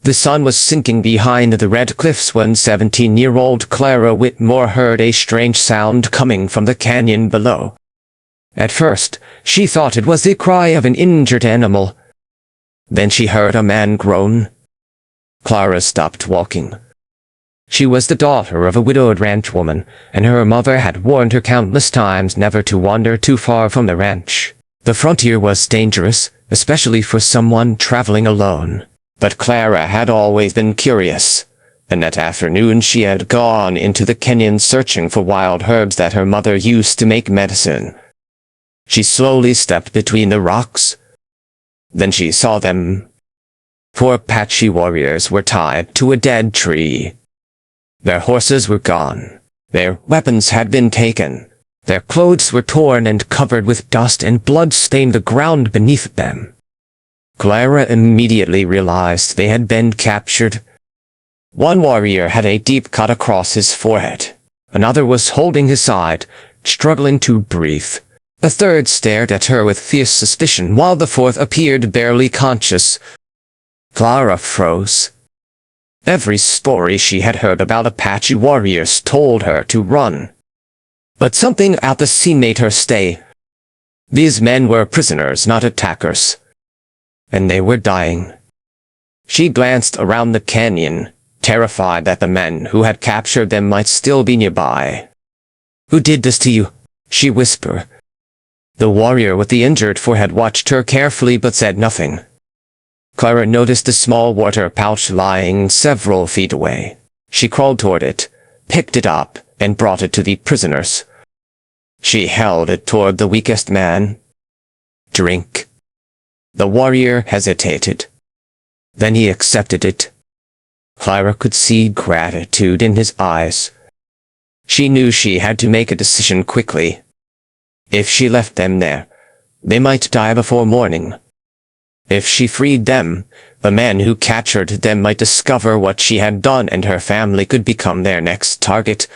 The sun was sinking behind the red cliffs when 17-year-old Clara Whitmore heard a strange sound coming from the canyon below. At first, she thought it was the cry of an injured animal. Then she heard a man groan. Clara stopped walking. She was the daughter of a widowed ranchwoman, and her mother had warned her countless times never to wander too far from the ranch. The frontier was dangerous, especially for someone traveling alone. But Clara had always been curious, and that afternoon she had gone into the canyon searching for wild herbs that her mother used to make medicine. She slowly stepped between the rocks. Then she saw them. 4 Apache warriors were tied to a dead tree. Their horses were gone. Their weapons had been taken. Their clothes were torn and covered with dust, and blood stained the ground beneath them. Clara immediately realized they had been captured. One warrior had a deep cut across his forehead. Another was holding his side, struggling to breathe. A third stared at her with fierce suspicion, while the fourth appeared barely conscious. Clara froze. Every story she had heard about Apache warriors told her to run. But something about the scene made her stay. These men were prisoners, not attackers. And they were dying. She glanced around the canyon, terrified that the men who had captured them might still be nearby. "Who did this to you?" she whispered. The warrior with the injured forehead watched her carefully but said nothing. Clara noticed a small water pouch lying several feet away. She crawled toward it, picked it up, and brought it to the prisoners. She held it toward the weakest man. "Drink." The warrior hesitated. Then he accepted it. Clara could see gratitude in his eyes. She knew she had to make a decision quickly. If she left them there, they might die before morning. If she freed them, the man who captured them might discover what she had done, and her family could become their next target.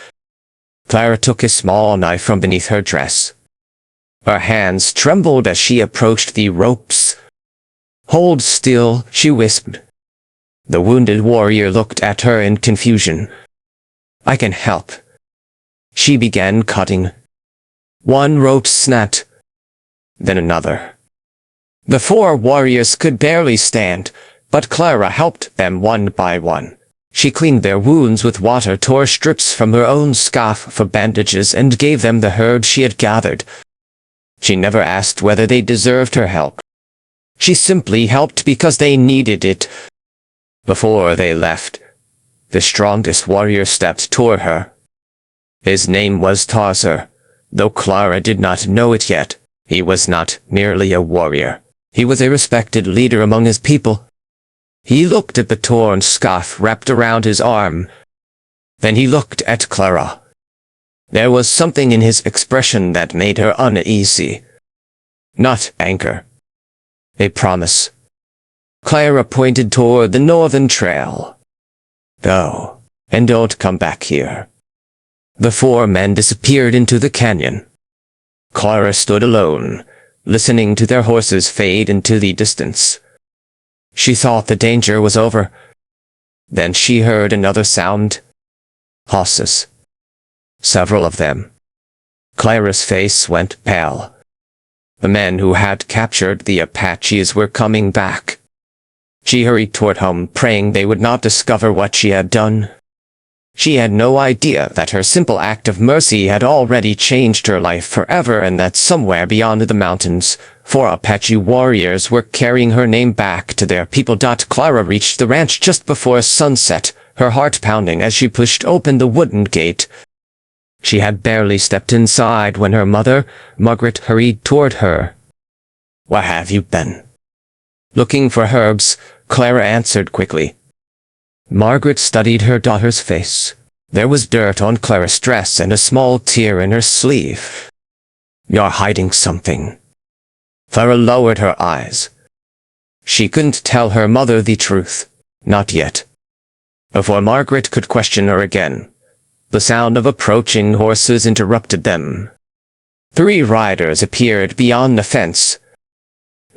Clara took a small knife from beneath her dress. Her hands trembled as she approached the ropes. "Hold still," she whispered. The wounded warrior looked at her in confusion. "I can help." She began cutting. One rope snapped, then another. The 4 warriors could barely stand, but Clara helped them one by one. She cleaned their wounds with water, tore strips from her own scarf for bandages, and gave them the herbs she had gathered. She never asked whether they deserved her help. She simply helped because they needed it. Before they left, the strongest warrior stepped toward her. His name was Tarser, though Clara did not know it yet. He was not merely a warrior. He was a respected leader among his people. He looked at the torn scarf wrapped around his arm. Then he looked at Clara. There was something in his expression that made her uneasy. Not anger. A promise. Clara pointed toward the northern trail. "Go, and don't come back here." The 4 men disappeared into the canyon. Clara stood alone, listening to their horses fade into the distance. She thought the danger was over. Then she heard another sound. Horses. Several of them. Clara's face went pale. The men who had captured the Apaches were coming back. She hurried toward home, praying they would not discover what she had done. She had no idea that her simple act of mercy had already changed her life forever, and that somewhere beyond the mountains, 4 Apache warriors were carrying her name back to their people. Clara reached the ranch just before sunset, her heart pounding as she pushed open the wooden gate. She had barely stepped inside when her mother, Margaret, hurried toward her. "Where have you been?" "Looking for herbs," Clara answered quickly. Margaret studied her daughter's face. There was dirt on Clara's dress and a small tear in her sleeve. "You're hiding something." Clara lowered her eyes. She couldn't tell her mother the truth. Not yet. Before Margaret could question her again, the sound of approaching horses interrupted them. 3 riders appeared beyond the fence.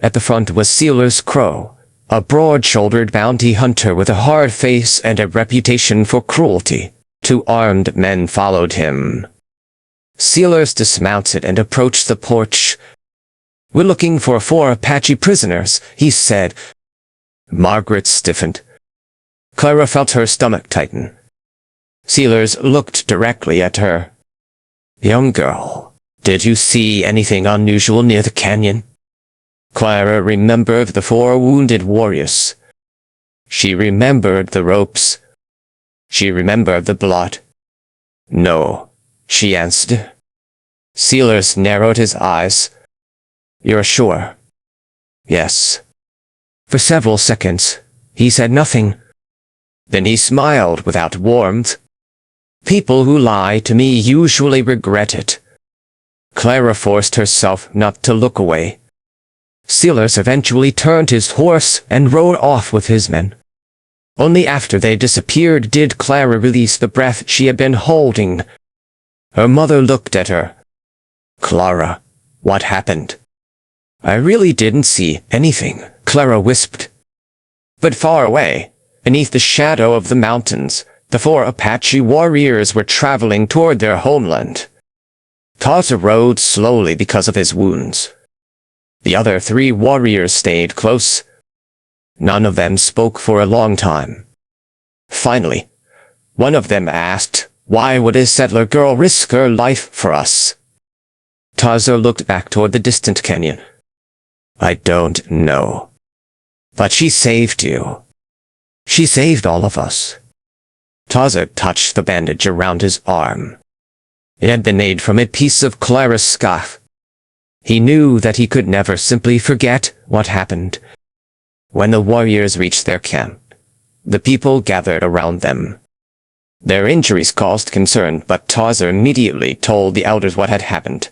At the front was Sealer's Crow, a broad-shouldered bounty hunter with a hard face and a reputation for cruelty. 2 armed men followed him. Sealers dismounted and approached the porch. "We're looking for 4 Apache prisoners," he said. Margaret stiffened. Clara felt her stomach tighten. Sealers looked directly at her. "Young girl, did you see anything unusual near the canyon?" Clara remembered the 4 wounded warriors. She remembered the ropes. She remembered the blood. "No," she answered. Sealers narrowed his eyes. "You're sure?" "Yes." For several seconds, he said nothing. Then he smiled without warmth. "People who lie to me usually regret it." Clara forced herself not to look away. Sealers eventually turned his horse and rode off with his men. Only after they disappeared did Clara release the breath she had been holding. Her mother looked at her. "Clara, what happened?" "I really didn't see anything," Clara whispered. But far away, beneath the shadow of the mountains, the 4 Apache warriors were traveling toward their homeland. Taza rode slowly because of his wounds. The other 3 warriors stayed close. None of them spoke for a long time. Finally, one of them asked, "Why would a settler girl risk her life for us?" Taza looked back toward the distant canyon. "I don't know. But she saved you. She saved all of us." Taza touched the bandage around his arm. It had been made from a piece of Clara's scarf. He knew that he could never simply forget what happened. When the warriors reached their camp, the people gathered around them. Their injuries caused concern, but Taza immediately told the elders what had happened.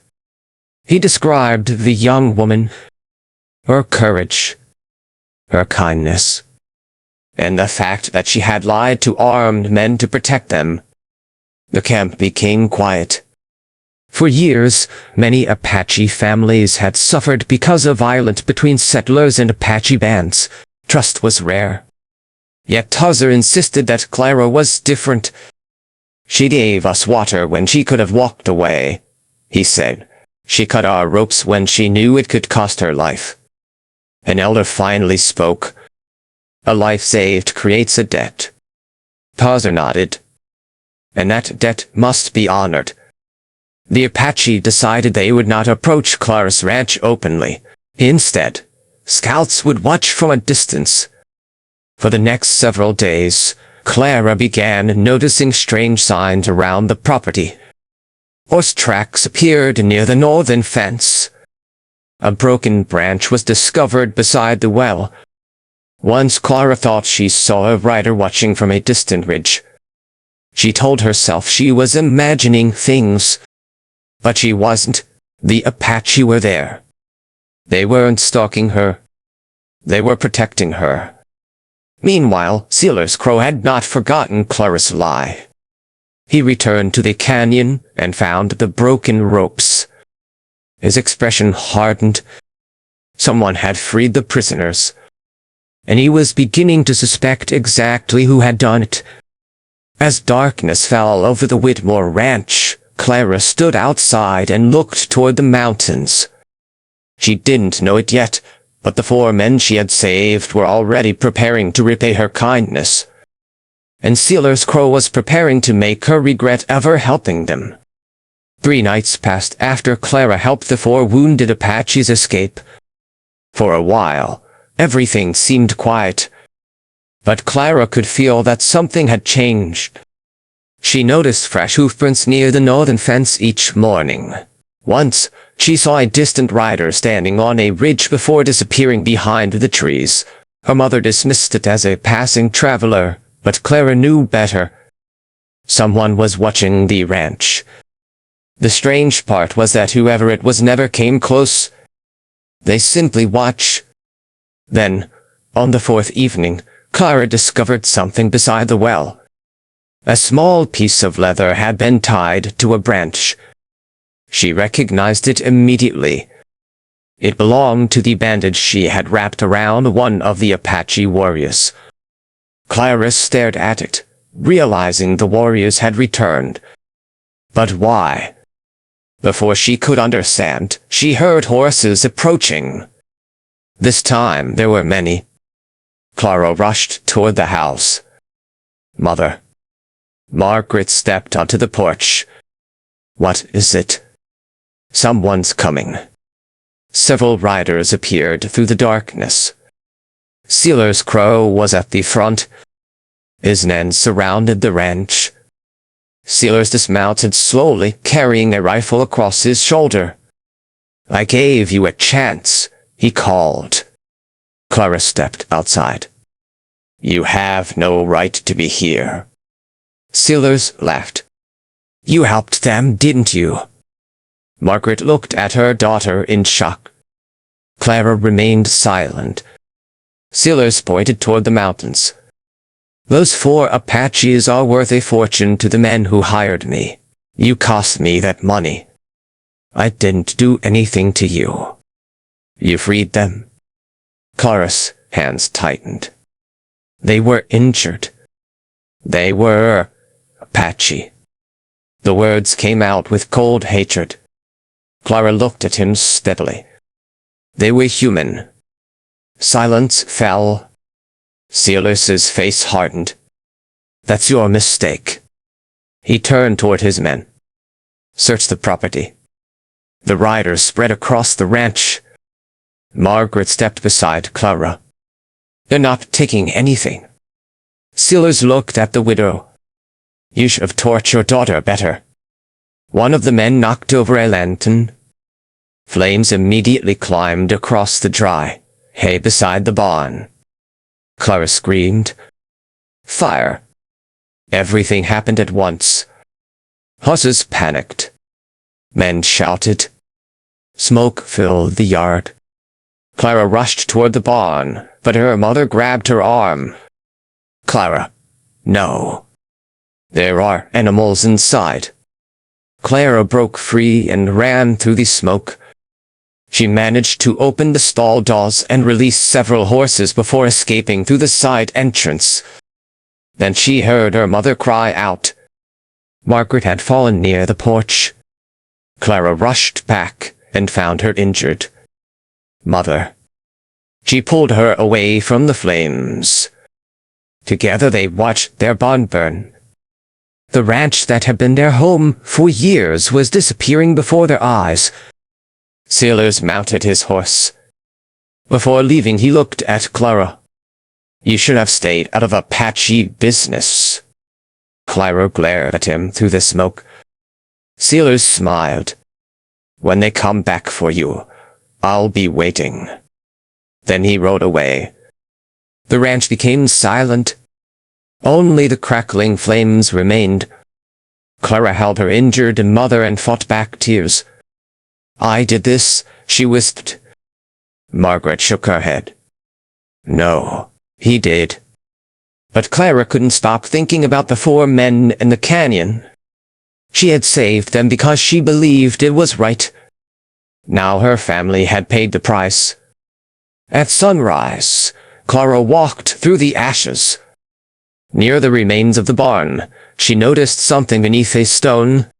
He described the young woman, her courage, her kindness, and the fact that she had lied to armed men to protect them. The camp became quiet. For years, many Apache families had suffered because of violence between settlers and Apache bands. Trust was rare. Yet Taza insisted that Clara was different. "She gave us water when she could have walked away," he said. "She cut our ropes when she knew it could cost her life." An elder finally spoke. "A life saved creates a debt." Taza nodded. "And that debt must be honored." The Apache decided they would not approach Clara's ranch openly. Instead, scouts would watch from a distance. For the next several days, Clara began noticing strange signs around the property. Horse tracks appeared near the northern fence. A broken branch was discovered beside the well. Once Clara thought she saw a rider watching from a distant ridge. She told herself she was imagining things. But she wasn't. The Apache were there. They weren't stalking her. They were protecting her. Meanwhile, Sealer's Crow had not forgotten Clara's lie. He returned to the canyon and found the broken ropes. His expression hardened. Someone had freed the prisoners, and he was beginning to suspect exactly who had done it. As darkness fell over the Whitmore ranch, Clara stood outside and looked toward the mountains. She didn't know it yet, but the 4 men she had saved were already preparing to repay her kindness. And Sealer's Crow was preparing to make her regret ever helping them. 3 nights passed after Clara helped the 4 wounded Apaches escape. For a while, everything seemed quiet. But Clara could feel that something had changed. She noticed fresh hoofprints near the northern fence each morning. Once, she saw a distant rider standing on a ridge before disappearing behind the trees. Her mother dismissed it as a passing traveler, but Clara knew better. Someone was watching the ranch. The strange part was that whoever it was never came close. They simply watched. Then, on the 4th evening, Clara discovered something beside the well. A small piece of leather had been tied to a branch. She recognized it immediately. It belonged to the bandage she had wrapped around one of the Apache warriors. Clara stared at it, realizing the warriors had returned. But why? Before she could understand, she heard horses approaching. This time there were many. Clara rushed toward the house. "Mother." Margaret stepped onto the porch. "What is it?" "Someone's coming." Several riders appeared through the darkness. Sealer's Crow was at the front. His men surrounded the ranch. Sealer's dismounted slowly, carrying a rifle across his shoulder. "I gave you a chance," he called. Clara stepped outside. "You have no right to be here." Sealers laughed. "You helped them, didn't you?" Margaret looked at her daughter in shock. Clara remained silent. Sealers pointed toward the mountains. "Those 4 Apaches are worth a fortune to the men who hired me. You cost me that money. I didn't do anything to you. You freed them." Clara's hands tightened. "They were injured. They were Apache." The words came out with cold hatred. Clara looked at him steadily. "They were human." Silence fell. Sealer's face hardened. "That's your mistake." He turned toward his men. "Search the property." The riders spread across the ranch. Margaret stepped beside Clara. "They're not taking anything." Sealers looked at the widow. "You should have tortured your daughter better." One of the men knocked over a lantern. Flames immediately climbed across the dry hay beside the barn. Clara screamed. Fire. Everything happened at once. Horses panicked. Men shouted. Smoke filled the yard. Clara rushed toward the barn, but her mother grabbed her arm. "Clara, no. There are animals inside." Clara broke free and ran through the smoke. She managed to open the stall doors and release several horses before escaping through the side entrance. Then she heard her mother cry out. Margaret had fallen near the porch. Clara rushed back and found her injured. "Mother." She pulled her away from the flames. Together they watched their barn burn. The ranch that had been their home for years was disappearing before their eyes. Sealers mounted his horse. Before leaving, he looked at Clara. "You should have stayed out of Apache business." Clara glared at him through the smoke. Sealers smiled. "When they come back for you, I'll be waiting." Then he rode away. The ranch became silent. Only the crackling flames remained. Clara held her injured mother and fought back tears. "I did this," she whispered. Margaret shook her head. "No, he did." But Clara couldn't stop thinking about the 4 men in the canyon. She had saved them because she believed it was right. Now her family had paid the price. At sunrise, Clara walked through the ashes. Near the remains of the barn, she noticed something beneath a stone.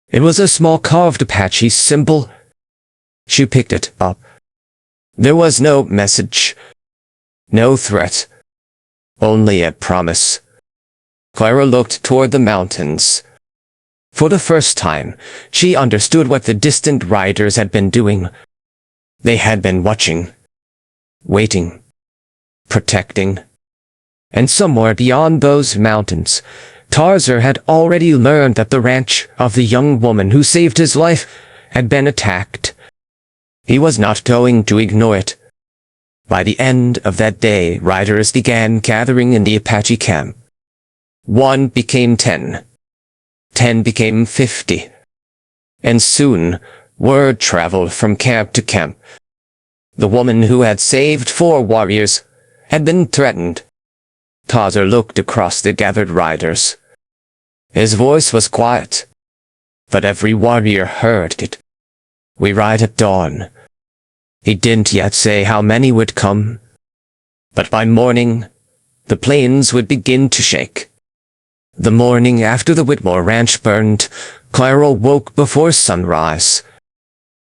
It was a small carved Apache symbol. She picked it up. There was no message. No threat. Only a promise. Clara looked toward the mountains. For the first time, she understood what the distant riders had been doing. They had been watching. Waiting. Protecting. And somewhere beyond those mountains, Tarzan had already learned that the ranch of the young woman who saved his life had been attacked. He was not going to ignore it. By the end of that day, riders began gathering in the Apache camp. 1 became 10. 10 became 50. And soon, word traveled from camp to camp. The woman who had saved 4 warriors had been threatened. Tarzan looked across the gathered riders. His voice was quiet, but every warrior heard it. "We ride at dawn. He didn't yet say how many would come, but by morning, the plains would begin to shake. The morning after the Whitmore ranch burned, Clara woke before sunrise.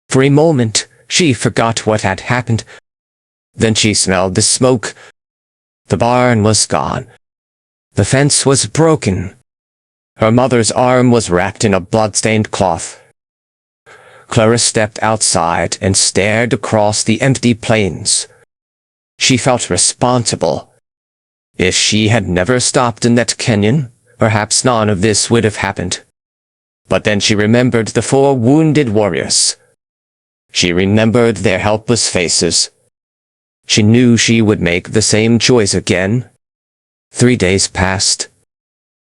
For a moment, she forgot what had happened. Then she smelled the smoke. The barn was gone. The fence was broken. Her mother's arm was wrapped in a blood-stained cloth. Clara stepped outside and stared across the empty plains. She felt responsible. If she had never stopped in that canyon, perhaps none of this would have happened. But then she remembered the 4 wounded warriors. She remembered their helpless faces. She knew she would make the same choice again. 3 days passed.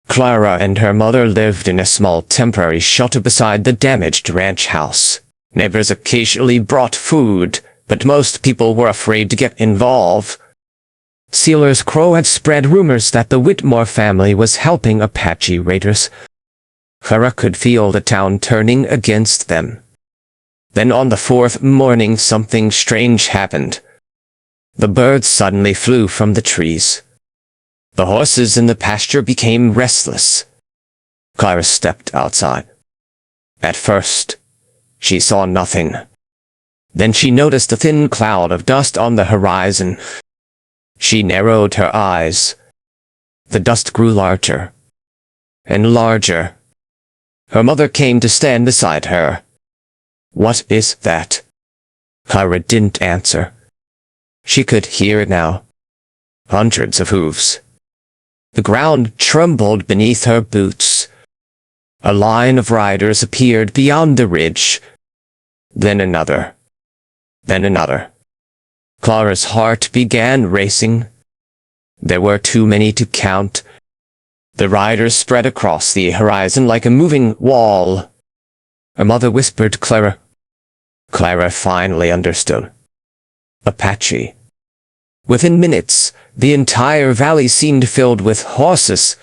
Clara and her mother lived in a small temporary shelter beside the damaged ranch house. Neighbors occasionally brought food, but most people were afraid to get involved. Sealer's Crow had spread rumors that the Whitmore family was helping Apache raiders. Clara could feel the town turning against them. Then on the 4th morning something strange happened. The birds suddenly flew from the trees. The horses in the pasture became restless. Clara stepped outside. At first, she saw nothing. Then she noticed a thin cloud of dust on the horizon. She narrowed her eyes. The dust grew larger and larger. Her mother came to stand beside her. "What is that?" Clara didn't answer. She could hear it now. Hundreds of hooves. The ground trembled beneath her boots. A line of riders appeared beyond the ridge. Then another. Then another. Clara's heart began racing. There were too many to count. The riders spread across the horizon like a moving wall. Her mother whispered Clara. Clara finally understood. Apache. Within minutes, the entire valley seemed filled with horses.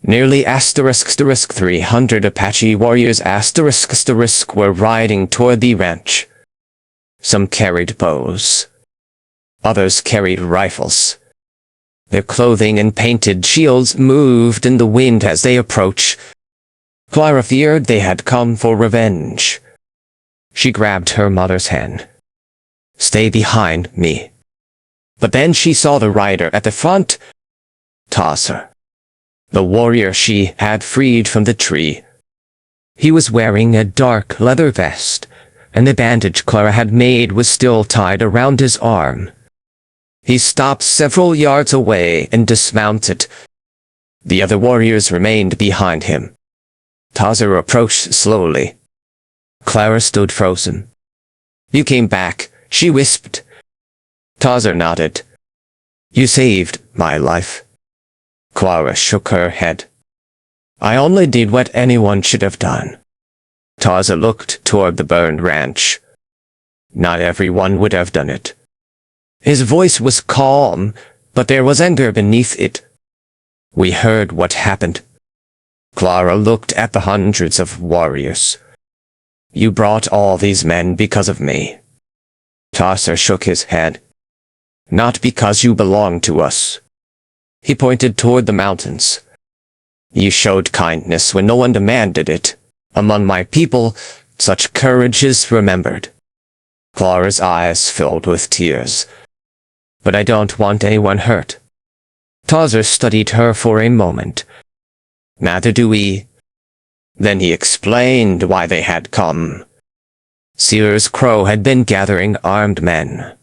Nearly **300 Apache warriors ** were riding toward the ranch. Some carried bows. Others carried rifles. Their clothing and painted shields moved in the wind as they approached. Clara feared they had come for revenge. She grabbed her mother's hand. "Stay behind me." But then she saw the rider at the front. Tosser. The warrior she had freed from the tree. He was wearing a dark leather vest, and the bandage Clara had made was still tied around his arm. He stopped several yards away and dismounted. The other warriors remained behind him. Tosser approached slowly. Clara stood frozen. "You came back," she whispered. Tosser nodded. "You saved my life." Clara shook her head. "I only did what anyone should have done." Tosser looked toward the burned ranch. "Not everyone would have done it." His voice was calm, but there was anger beneath it. "We heard what happened." Clara looked at the hundreds of warriors. "You brought all these men because of me." Tosser shook his head. "Not because you belong to us." He pointed toward the mountains. "You showed kindness when no one demanded it. Among my people, such courage is remembered." Clara's eyes filled with tears. "But I don't want anyone hurt." Tosser studied her for a moment. "Neither do we." Then he explained why they had come. Sealer's Crow had been gathering armed men.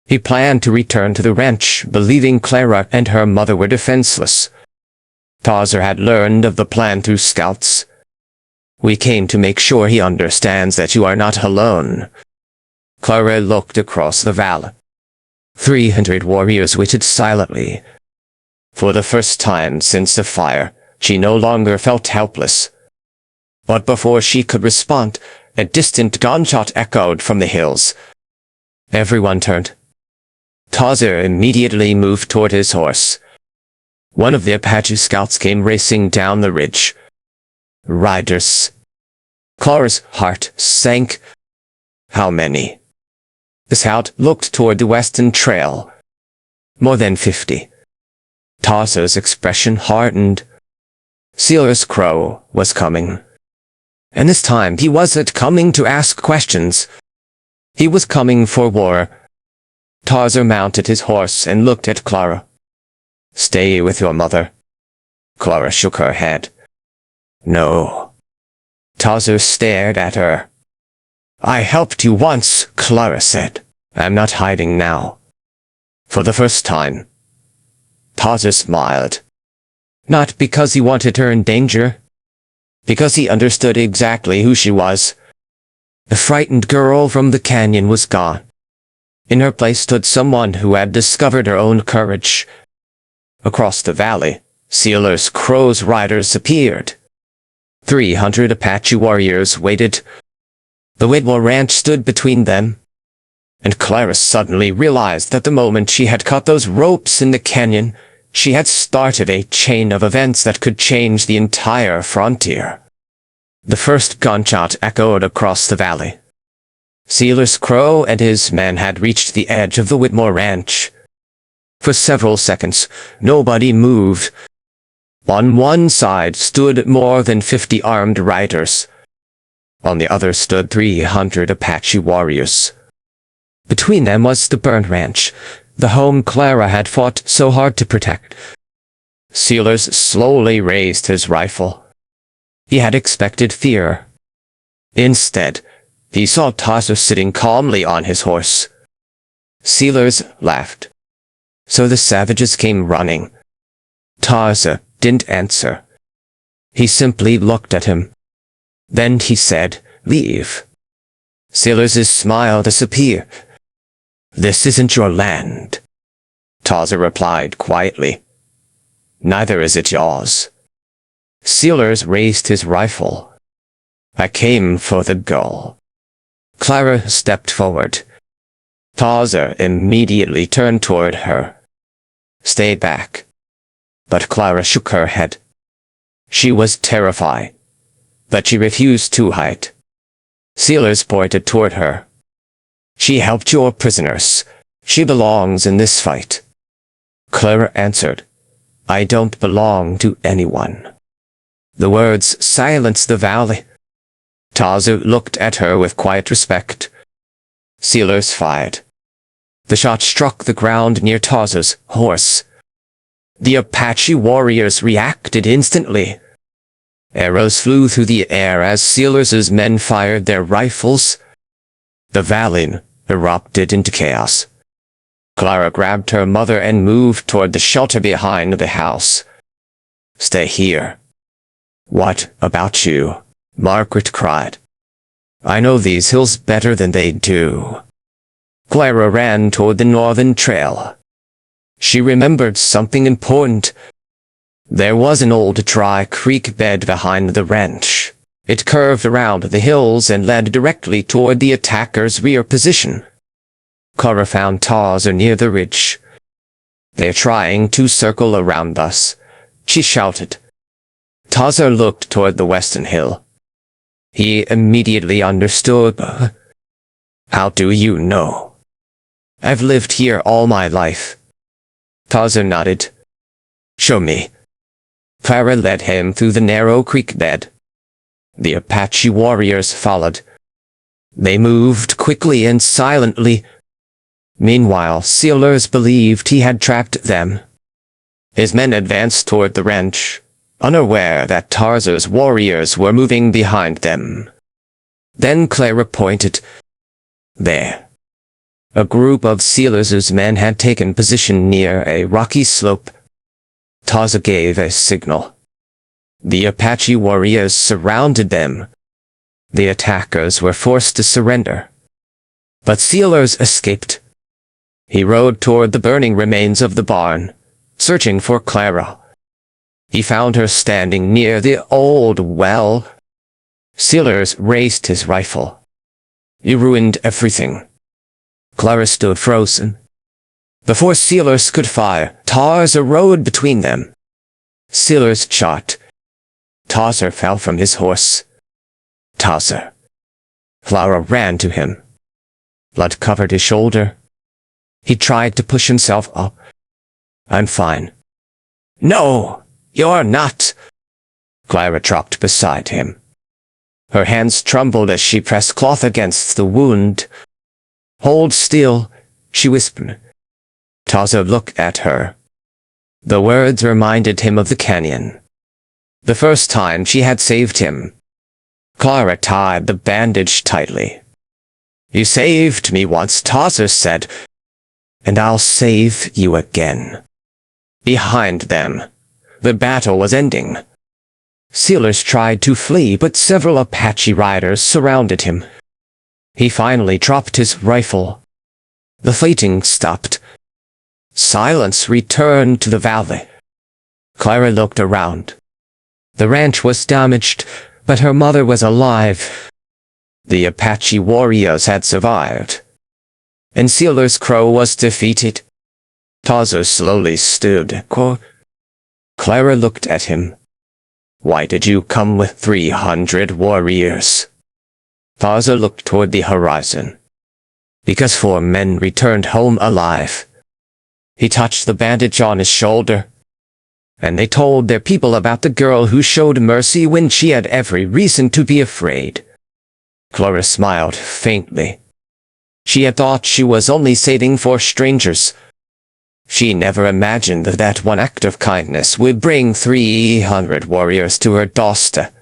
He planned to return to the ranch, believing Clara and her mother were defenseless. Tosser had learned of the plan through scouts. "We came to make sure he understands that you are not alone." Clara looked across the valley. 300 warriors waited silently. For the first time since the fire, she no longer felt helpless. But before she could respond, a distant gunshot echoed from the hills. Everyone turned. Tosser immediately moved toward his horse. One of the Apache scouts came racing down the ridge. "Riders." Clara's heart sank. "How many?" The scout looked toward the western trail. More than 50. Tarzan's expression hardened. Sealer's Crow was coming. And this time he wasn't coming to ask questions. He was coming for war. Tarzan mounted his horse and looked at Clara. "Stay with your mother." Clara shook her head. "No." Tarzan stared at her. "I helped you once," Clara said. "I'm not hiding now." For the first time. Tarzan smiled. Not because he wanted her in danger. Because he understood exactly who she was. The frightened girl from the canyon was gone. In her place stood someone who had discovered her own courage. Across the valley, Sealer's Crow's riders appeared. 300 Apache warriors waited. The Whitmore Ranch stood between them. And Clara suddenly realized that the moment she had cut those ropes in the canyon, she had started a chain of events that could change the entire frontier. The first gunshot echoed across the valley. Sealer's Crow and his men had reached the edge of the Whitmore Ranch. For several seconds, nobody moved. On one side stood more than 50 armed riders. On the other stood 300 Apache warriors. Between them was the burned ranch, the home Clara had fought so hard to protect. Sealers slowly raised his rifle. He had expected fear. Instead, he saw Tarzan sitting calmly on his horse. Sealers laughed. So the savages came running. Tarzan didn't answer. He simply looked at him. Then he said, "Leave." Sealers' smile disappeared. "This isn't your land," Tarzan replied quietly. "Neither is it yours." Sealers raised his rifle. "I came for the girl." Clara stepped forward. Tarzan immediately turned toward her. "Stay back." But Clara shook her head. She was terrified, but she refused to hide. Sealers pointed toward her. "She helped your prisoners. She belongs in this fight." Clara answered, "I don't belong to anyone." The words silenced the valley. Tarzan looked at her with quiet respect. Sealers fired. The shot struck the ground near Tarzan's horse. The Apache warriors reacted instantly. Arrows flew through the air as Sealers' men fired their rifles. The valley erupted into chaos. Clara grabbed her mother and moved toward the shelter behind the house. "Stay here." "What about you?" Margaret cried. "I know these hills better than they do." Clara ran toward the northern trail. She remembered something important. There was an old dry creek bed behind the ranch. It curved around the hills and led directly toward the attackers' rear position. Clara found Tarzan near the ridge. "They're trying to circle around us," she shouted. Tarzan looked toward the western hill. He immediately understood. "How do you know?" "I've lived here all my life." Tarzan nodded. "Show me." Clara led him through the narrow creek bed. The Apache warriors followed. They moved quickly and silently. Meanwhile, Sealers believed he had trapped them. His men advanced toward the ranch, unaware that Tarzan's warriors were moving behind them. Then Clara pointed. There. A group of Sealers' men had taken position near a rocky slope. Tarzan gave a signal. The Apache warriors surrounded them. The attackers were forced to surrender. But Sealers escaped. He rode toward the burning remains of the barn, searching for Clara. He found her standing near the old well. Sealers raised his rifle. "You ruined everything." Clara stood frozen. Before Sealers could fire, Tarzan rode between them. Sealers shot. Tarzan fell from his horse. "Tarzan." Clara ran to him. Blood covered his shoulder. He tried to push himself up. "I'm fine." "No, you're not." Clara dropped beside him. Her hands trembled as she pressed cloth against the wound. "Hold still," she whispered. Taza looked at her. The words reminded him of the canyon. The first time she had saved him. Clara tied the bandage tightly. "You saved me once," Taza said, "and I'll save you again." Behind them, the battle was ending. Sealers tried to flee, but several Apache riders surrounded him. He finally dropped his rifle. The fighting stopped. Silence returned to the valley. Clara looked around. The ranch was damaged, but her mother was alive. The Apache warriors had survived. And Sealer's Crow was defeated. Taza slowly stood. Clara looked at him. "Why did you come with 300 warriors?" Taza looked toward the horizon. "Because 4 men returned home alive." He touched the bandage on his shoulder. "And they told their people about the girl who showed mercy when she had every reason to be afraid." Clara smiled faintly. She had thought she was only saving for strangers. She never imagined that one act of kindness would bring 300 warriors to her doorstep.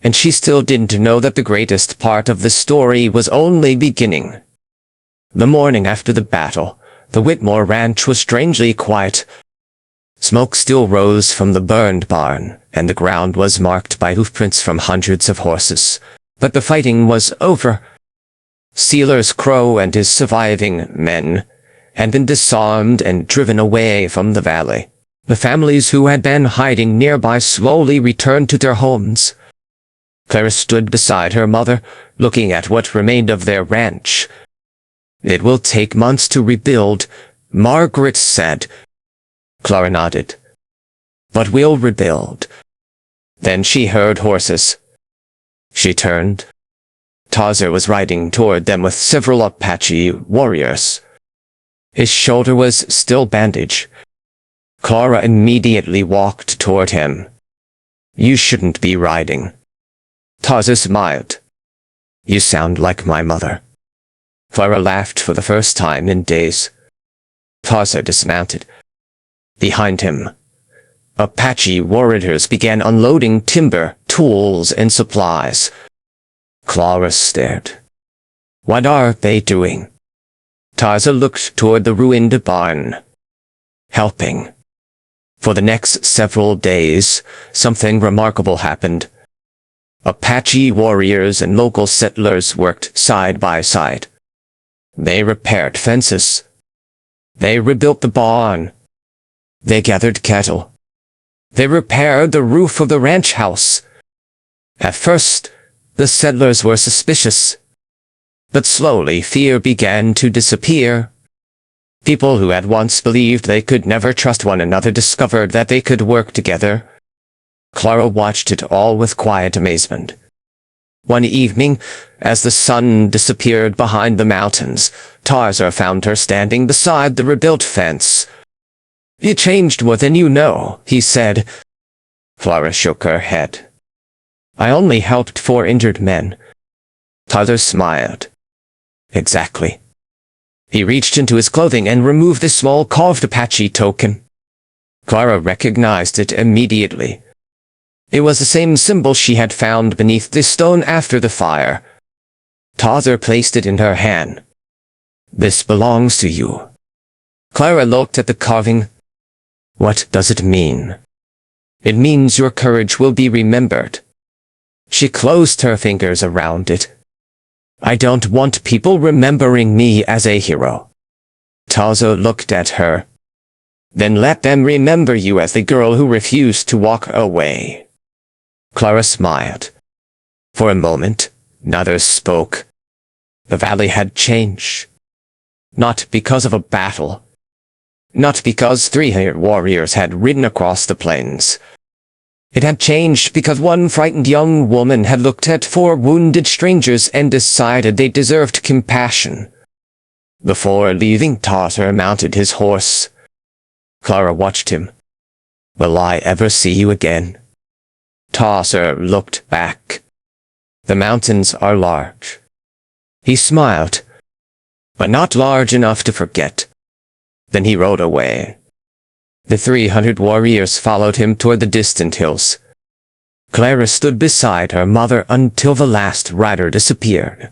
And she still didn't know that the greatest part of the story was only beginning. The morning after the battle, the Whitmore Ranch was strangely quiet. Smoke still rose from the burned barn, and the ground was marked by hoofprints from hundreds of horses. But the fighting was over. Sealer's Crow and his surviving men had been disarmed and driven away from the valley. The families who had been hiding nearby slowly returned to their homes. Clara stood beside her mother, looking at what remained of their ranch. "It will take months to rebuild," Margaret said. Clara nodded. "But we'll rebuild." Then she heard horses. She turned. Taza was riding toward them with several Apache warriors. His shoulder was still bandaged. Clara immediately walked toward him. "You shouldn't be riding." Taza smiled. "You sound like my mother." Clara laughed for the first time in days. Taza dismounted. Behind him, Apache warriors began unloading timber, tools, and supplies. Clara stared. "What are they doing?" Taza looked toward the ruined barn. "Helping." For the next several days, something remarkable happened. Apache warriors and local settlers worked side by side. They repaired fences. They rebuilt the barn. They gathered cattle. They repaired the roof of the ranch house. At first, the settlers were suspicious. But slowly fear began to disappear. People who had once believed they could never trust one another discovered that they could work together. Clara watched it all with quiet amazement. One evening, as the sun disappeared behind the mountains, Taza found her standing beside the rebuilt fence. "You changed more than you know," he said. Clara shook her head. "I only helped 4 injured men." Taza smiled. "Exactly." He reached into his clothing and removed the small carved Apache token. Clara recognized it immediately. It was the same symbol she had found beneath the stone after the fire. Taza placed it in her hand. "This belongs to you." Clara looked at the carving. "What does it mean?" "It means your courage will be remembered." She closed her fingers around it. "I don't want people remembering me as a hero." Taza looked at her. "Then let them remember you as the girl who refused to walk away." Clara smiled. For a moment, neither spoke. The valley had changed. Not because of a battle. Not because 300 warriors had ridden across the plains. It had changed because one frightened young woman had looked at 4 wounded strangers and decided they deserved compassion. Before leaving, Tartar mounted his horse. Clara watched him. "Will I ever see you again?" Tartar looked back. "The mountains are large." He smiled, "but not large enough to forget." Then he rode away. The 300 warriors followed him toward the distant hills. Clara stood beside her mother until the last rider disappeared.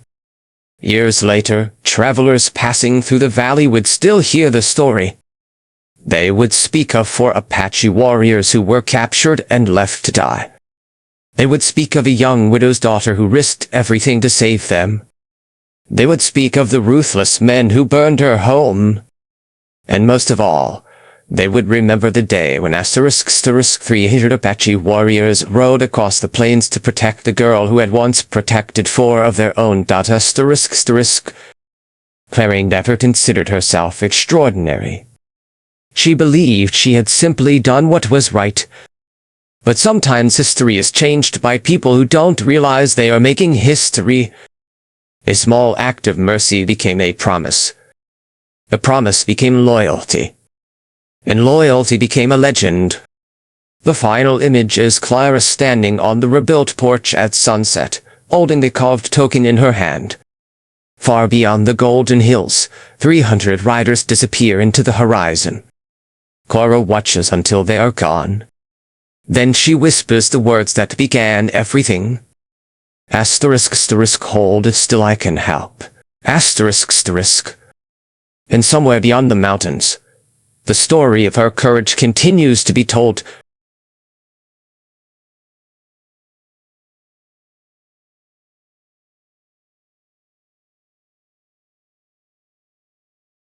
Years later, travelers passing through the valley would still hear the story. They would speak of 4 Apache warriors who were captured and left to die. They would speak of a young widow's daughter who risked everything to save them. They would speak of the ruthless men who burned her home. And most of all, they would remember the day when *300 Apache warriors rode across the plains to protect the girl who had once protected 4 of their own. Clara never considered herself extraordinary. She believed she had simply done what was right. But sometimes history is changed by people who don't realize they are making history. A small act of mercy became a promise. A promise became loyalty. And loyalty became a legend. The final image is Clara standing on the rebuilt porch at sunset, holding the carved token in her hand. Far beyond the golden hills, 300 riders disappear into the horizon. Clara watches until they are gone. Then she whispers the words that began everything. Hold still, I can help. And somewhere beyond the mountains, the story of her courage continues to be told.